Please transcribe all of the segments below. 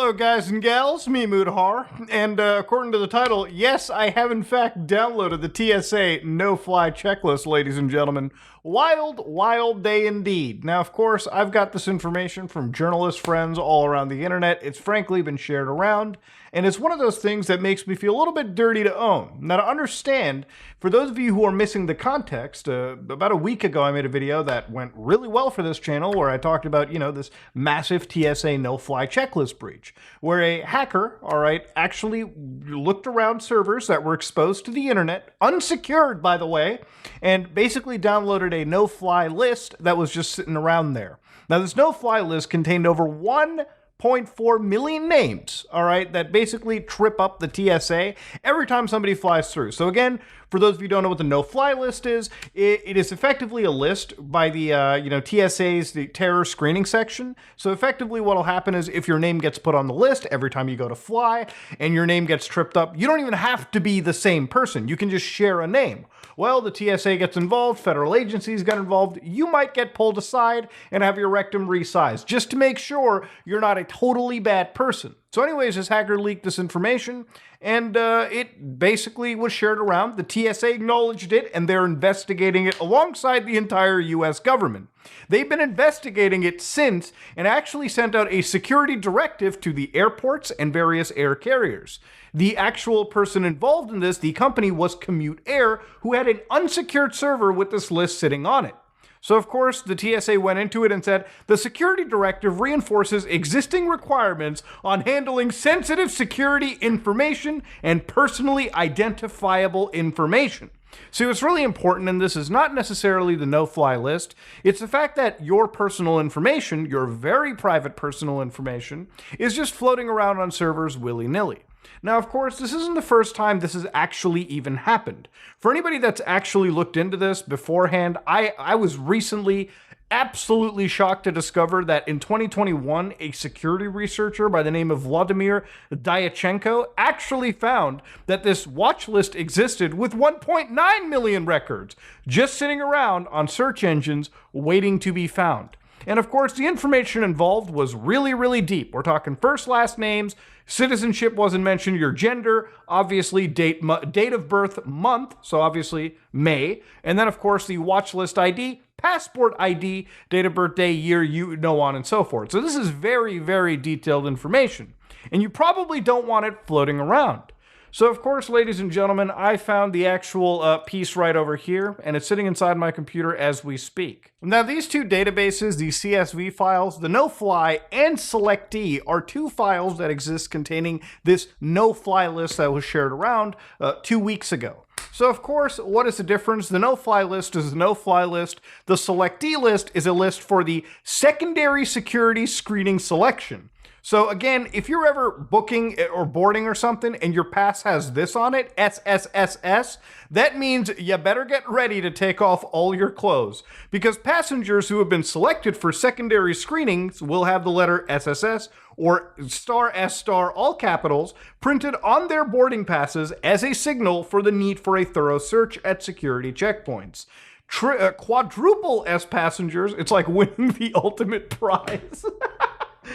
Hello, guys and gals, me Mudhar, and according to the title, yes, I have in fact downloaded the TSA no-fly checklist, ladies and gentlemen. Wild, wild day indeed. Now, of course, I've got this information from journalist friends all around the internet. It's frankly been shared around, and it's one of those things that makes me feel a little bit dirty to own. Now, to understand, for those of you who are missing the context, about a week ago I made a video that went really well for this channel where I talked about, this massive TSA no-fly checklist breach, where a hacker, actually looked around servers that were exposed to the internet, unsecured by the way, and basically downloaded a no-fly list that was just sitting around there. Now, this no-fly list contained over 1.4 million names, that basically trip up the TSA every time somebody flies through. So again, for those of you who don't know what the no-fly list is, it is effectively a list by the TSA's the terror screening section. So effectively what will happen is if your name gets put on the list every time you go to fly and your name gets tripped up, you don't even have to be the same person. You can just share a name. Well, the TSA gets involved, federal agencies get involved, you might get pulled aside and have your rectum resized, just to make sure you're not a totally bad person. So anyways, this hacker leaked this information, and it basically was shared around. The TSA acknowledged it, and they're investigating it alongside the entire US government. They've been investigating it since, and actually sent out a security directive to the airports and various air carriers. The actual person involved in this, the company, was Commute Air, who had an unsecured server with this list sitting on it. So of course, the TSA went into it and said, the security directive reinforces existing requirements on handling sensitive security information and personally identifiable information. So what's really important in this is not necessarily the no-fly list, it's the fact that your personal information, your very private personal information, is just floating around on servers willy-nilly. Now, of course, this isn't the first time this has actually even happened. For anybody that's actually looked into this beforehand, I was recently absolutely shocked to discover that in 2021, a security researcher by the name of Vladimir Dyachenko actually found that this watch list existed with 1.9 million records just sitting around on search engines waiting to be found. And of course, the information involved was really, really deep. We're talking first, last names, citizenship wasn't mentioned, your gender, obviously date of birth, month, so obviously May, and then of course the watch list ID, passport ID, date of birth, day, year, on and so forth. So this is very, very detailed information, and you probably don't want it floating around. So of course, ladies and gentlemen, I found the actual piece right over here, and it's sitting inside my computer as we speak. Now, these two databases, the CSV files, the no-fly and selectd, are two files that exist containing this no-fly list that was shared around 2 weeks ago. So of course, what is the difference? The no-fly list is the no-fly list. The selectd list is a list for the secondary security screening selection. So again, if you're ever booking or boarding or something and your pass has this on it, SSSS, that means you better get ready to take off all your clothes, because passengers who have been selected for secondary screenings will have the letter SSS or *S*, all capitals, printed on their boarding passes as a signal for the need for a thorough search at security checkpoints. Quadruple S passengers, it's like winning the ultimate prize.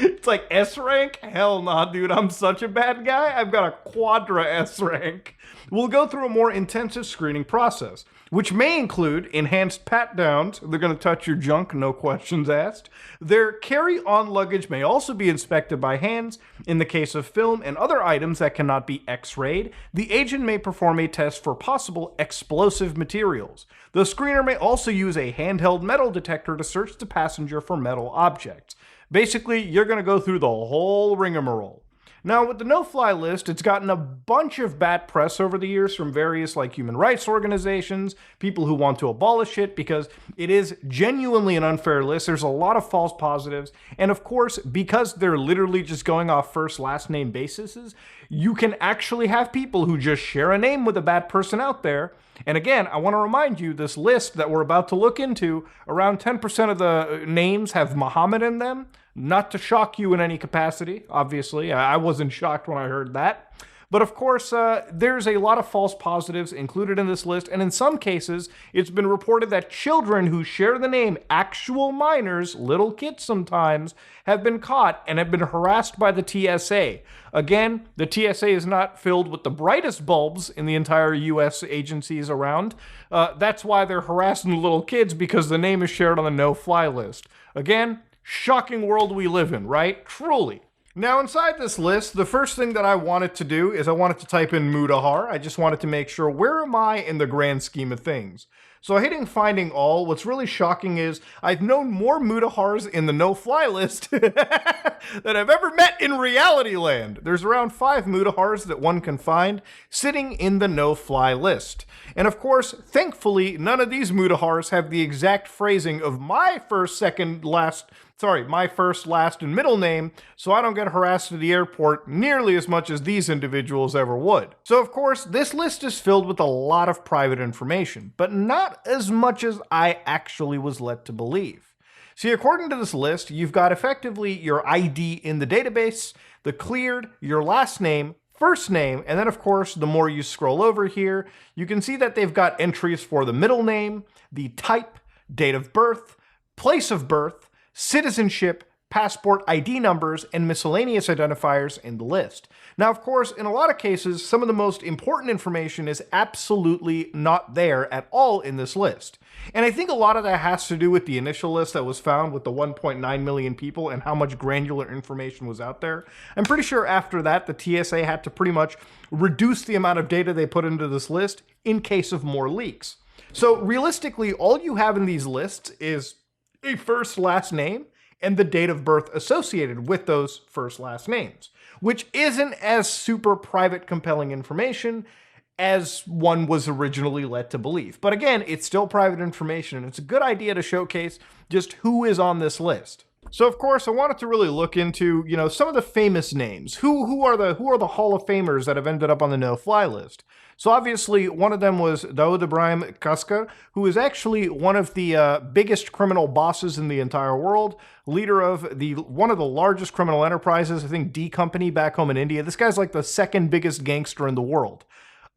It's like S rank? Hell nah, dude, I'm such a bad guy. I've got a quadra S rank. We'll go through a more intensive screening process, which may include enhanced pat-downs. They're going to touch your junk, no questions asked. Their carry-on luggage may also be inspected by hands. In the case of film and other items that cannot be X-rayed, the agent may perform a test for possible explosive materials. The screener may also use a handheld metal detector to search the passenger for metal objects. Basically, you're going to go through the whole rigmarole. Now, with the no-fly list, it's gotten a bunch of bad press over the years from various human rights organizations, people who want to abolish it, because it is genuinely an unfair list. There's a lot of false positives. And of course, because they're literally just going off first, last name bases, you can actually have people who just share a name with a bad person out there. And again, I want to remind you, this list that we're about to look into, around 10% of the names have Muhammad in them. Not to shock you in any capacity, obviously. I wasn't shocked when I heard that. But of course, there's a lot of false positives included in this list, and in some cases, it's been reported that children who share the name actual minors, little kids sometimes, have been caught and have been harassed by the TSA. Again, the TSA is not filled with the brightest bulbs in the entire US agencies around. That's why they're harassing the little kids, because the name is shared on the no-fly list. Again, shocking world we live in, right? Truly. Now, inside this list, the first thing that I wanted to do is I wanted to type in Mutahar. I just wanted to make sure, where am I in the grand scheme of things? So hitting finding all, what's really shocking is I've known more Mutahars in the no-fly list than I've ever met in reality land. There's around 5 Mutahars that one can find sitting in the no-fly list. And of course, thankfully, none of these Mutahars have the exact phrasing of my first, last, and middle name, so I don't get harassed at the airport nearly as much as these individuals ever would. So of course, this list is filled with a lot of private information, but not as much as I actually was led to believe. See, according to this list, you've got effectively your ID in the database, the cleared, your last name, first name, and then of course, the more you scroll over here, you can see that they've got entries for the middle name, the type, date of birth, place of birth, citizenship, passport ID numbers, and miscellaneous identifiers in the list. Now, of course, in a lot of cases, some of the most important information is absolutely not there at all in this list. And I think a lot of that has to do with the initial list that was found with the 1.9 million people and how much granular information was out there. I'm pretty sure after that, the TSA had to pretty much reduce the amount of data they put into this list in case of more leaks. So realistically, all you have in these lists is a first last name and the date of birth associated with those first last names, which isn't as super private compelling information as one was originally led to believe. But again, it's still private information, and it's a good idea to showcase just who is on this list. So of course, I wanted to really look into, some of the famous names. Who are the Hall of Famers that have ended up on the no-fly list? So obviously, one of them was Daoud Ibrahim Kaskar, who is actually one of the biggest criminal bosses in the entire world, leader of one of the largest criminal enterprises, I think D Company back home in India. This guy's like the second biggest gangster in the world.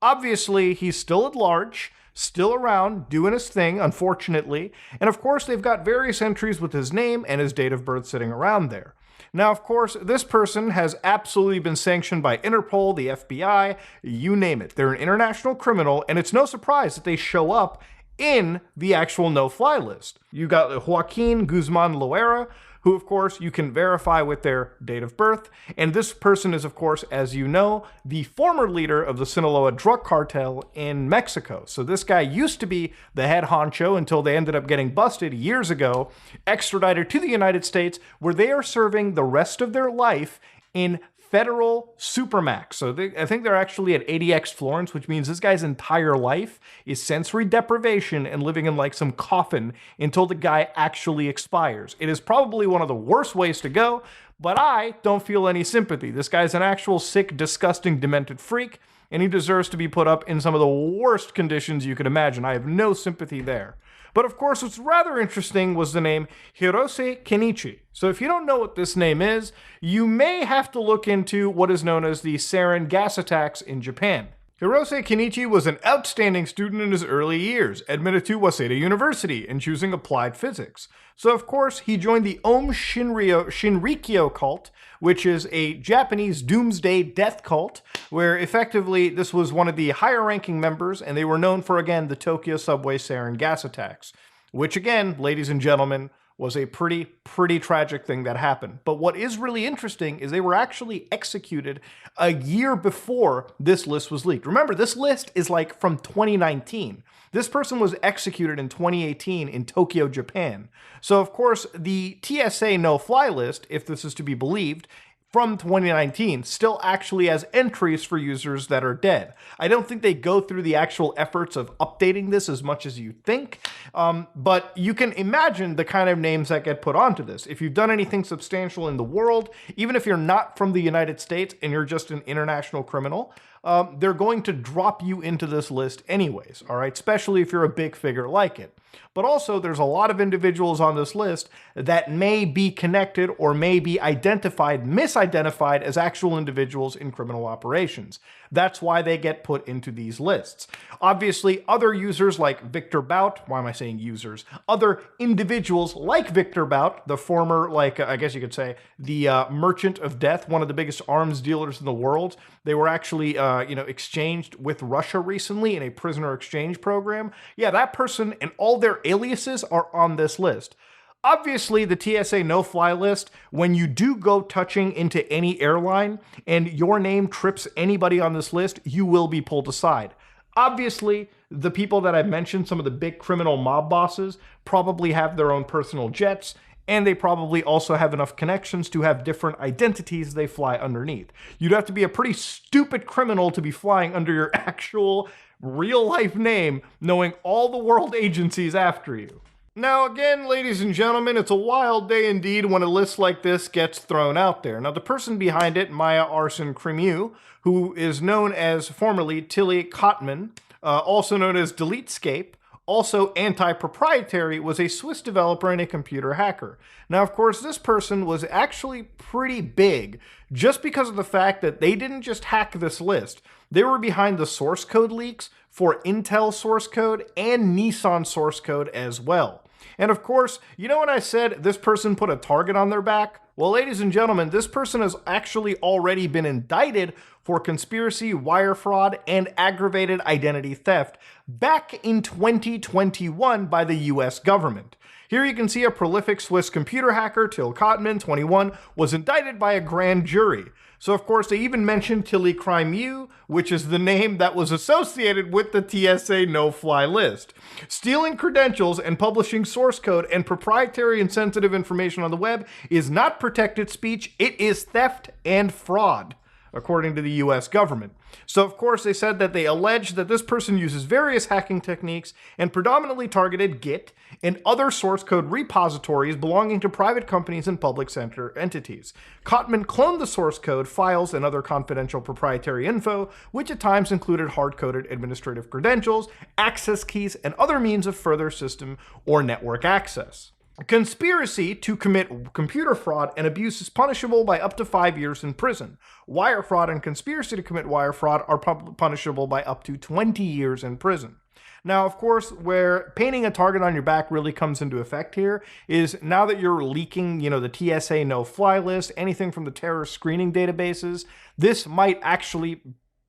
Obviously, he's still at large, still around, doing his thing, unfortunately. And of course, they've got various entries with his name and his date of birth sitting around there. Now, of course, this person has absolutely been sanctioned by Interpol, the FBI, you name it. They're an international criminal, and it's no surprise that they show up in the actual no-fly list. You got Joaquin Guzman Loera, who, of course, you can verify with their date of birth. And this person is, of course, as you know, the former leader of the Sinaloa drug cartel in Mexico. So this guy used to be the head honcho until they ended up getting busted years ago, extradited to the United States, where they are serving the rest of their life in federal supermax. So I think they're actually at 80x Florence, which means this guy's entire life is sensory deprivation and living in like some coffin until the guy actually expires. It is probably one of the worst ways to go, but I don't feel any sympathy. This guy's an actual sick, disgusting, demented freak, and he deserves to be put up in some of the worst conditions you could imagine. I have no sympathy there. But of course, what's rather interesting was the name Hirose Kenichi. So if you don't know what this name is, you may have to look into what is known as the sarin gas attacks in Japan. Hirose Kenichi was an outstanding student in his early years, admitted to Waseda University and choosing applied physics. So of course, he joined the Om Shinrikyo cult, which is a Japanese doomsday death cult, where effectively this was one of the higher ranking members, and they were known for, again, the Tokyo subway sarin gas attacks, which again, ladies and gentlemen, was a pretty tragic thing that happened. But what is really interesting is they were actually executed a year before this list was leaked. Remember, this list is like from 2019. This person was executed in 2018 in Tokyo, Japan. So of course, the TSA no-fly list, if this is to be believed, from 2019 still actually has entries for users that are dead. I don't think they go through the actual efforts of updating this as much as you think, but you can imagine the kind of names that get put onto this. If you've done anything substantial in the world, even if you're not from the United States and you're just an international criminal, they're going to drop you into this list anyways, all right? Especially if you're a big figure like it. But also, there's a lot of individuals on this list that may be connected or may be misidentified as actual individuals in criminal operations. That's why they get put into these lists. Obviously, other users like Victor Bout, why am I saying users? Other individuals like Victor Bout, the former, I guess you could say, the merchant of death, one of the biggest arms dealers in the world. They were actually, exchanged with Russia recently in a prisoner exchange program. Yeah, that person and all their aliases are on this list. Obviously, the TSA no-fly list, when you do go touching into any airline and your name trips anybody on this list, you will be pulled aside. Obviously, the people that I've mentioned, some of the big criminal mob bosses, probably have their own personal jets, and they probably also have enough connections to have different identities they fly underneath. You'd have to be a pretty stupid criminal to be flying under your actual real-life name, knowing all the world agencies after you. Now again, ladies and gentlemen, it's a wild day indeed when a list like this gets thrown out there. Now the person behind it, Maya Arsen-Crimieux, who is known as formerly Tilly Kotman, also known as DeleteScape, also anti-proprietary, was a Swiss developer and a computer hacker. Now, of course, this person was actually pretty big just because of the fact that they didn't just hack this list. They were behind the source code leaks for Intel source code and Nissan source code as well. And of course, you know when I said this person put a target on their back? Well, ladies and gentlemen, this person has actually already been indicted for conspiracy, wire fraud, and aggravated identity theft back in 2021 by the US government. Here you can see a prolific Swiss computer hacker, Till Kotman, 21, was indicted by a grand jury. So of course they even mentioned Tilly Crimieux, which is the name that was associated with the TSA no-fly list. Stealing credentials and publishing source code and proprietary and sensitive information on the web is not protected speech, it is theft and fraud, according to the US government. So of course they said that they alleged that this person uses various hacking techniques and predominantly targeted Git and other source code repositories belonging to private companies and public sector entities. Kotman cloned the source code, files, and other confidential proprietary info, which at times included hard-coded administrative credentials, access keys, and other means of further system or network access. Conspiracy to commit computer fraud and abuse is punishable by up to 5 years in prison. Wire fraud and conspiracy to commit wire fraud are punishable by up to 20 years in prison. Now, of course, where painting a target on your back really comes into effect here is now that you're leaking, the TSA no-fly list, anything from the terrorist screening databases, this might actually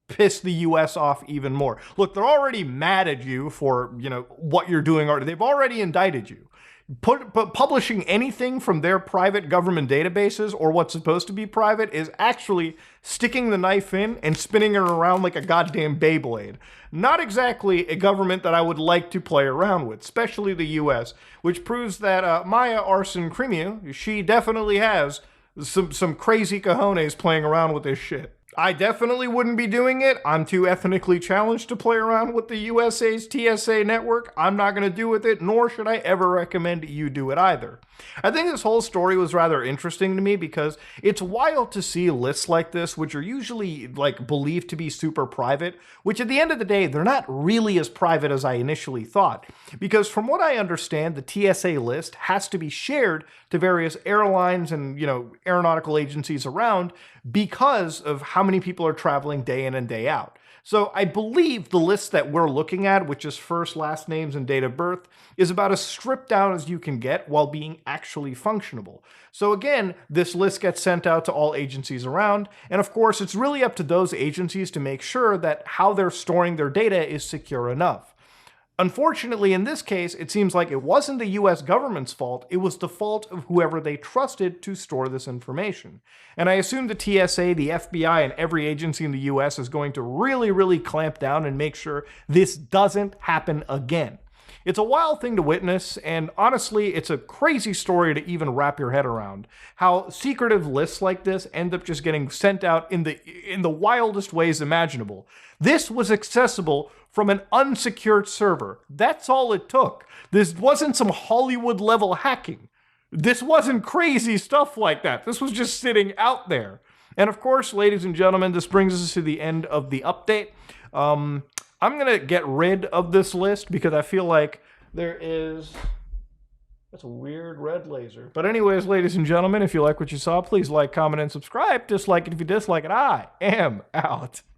piss the US off even more. Look, they're already mad at you for, what you're doing already. They've already indicted you. Publishing anything from their private government databases or what's supposed to be private is actually sticking the knife in and spinning it around like a goddamn Beyblade. Not exactly a government that I would like to play around with, especially the US, which proves that Maya Arsen-Crimieux, she definitely has some crazy cojones playing around with this shit. I definitely wouldn't be doing it. I'm too ethnically challenged to play around with the USA's TSA network. I'm not going to do with it, nor should I ever recommend you do it either. I think this whole story was rather interesting to me because it's wild to see lists like this, which are usually believed to be super private, which at the end of the day, they're not really as private as I initially thought. Because from what I understand, the TSA list has to be shared to various airlines and, aeronautical agencies around because of how many people are traveling day in and day out. So I believe the list that we're looking at, which is first, last names, and date of birth, is about as stripped down as you can get while being actually functionable. So again, this list gets sent out to all agencies around, and of course, it's really up to those agencies to make sure that how they're storing their data is secure enough. Unfortunately, in this case, it seems like it wasn't the US government's fault, it was the fault of whoever they trusted to store this information. And I assume the TSA, the FBI, and every agency in the US is going to really clamp down and make sure this doesn't happen again. It's a wild thing to witness, and honestly, it's a crazy story to even wrap your head around. How secretive lists like this end up just getting sent out in the wildest ways imaginable. This was accessible from an unsecured server. That's all it took. This wasn't some Hollywood-level hacking. This wasn't crazy stuff like that. This was just sitting out there. And of course, ladies and gentlemen, this brings us to the end of the update. I'm going to get rid of this list because I feel like there is... That's a weird red laser. But anyways, ladies and gentlemen, if you like what you saw, please like, comment, and subscribe. Dislike it if you dislike it. I am out.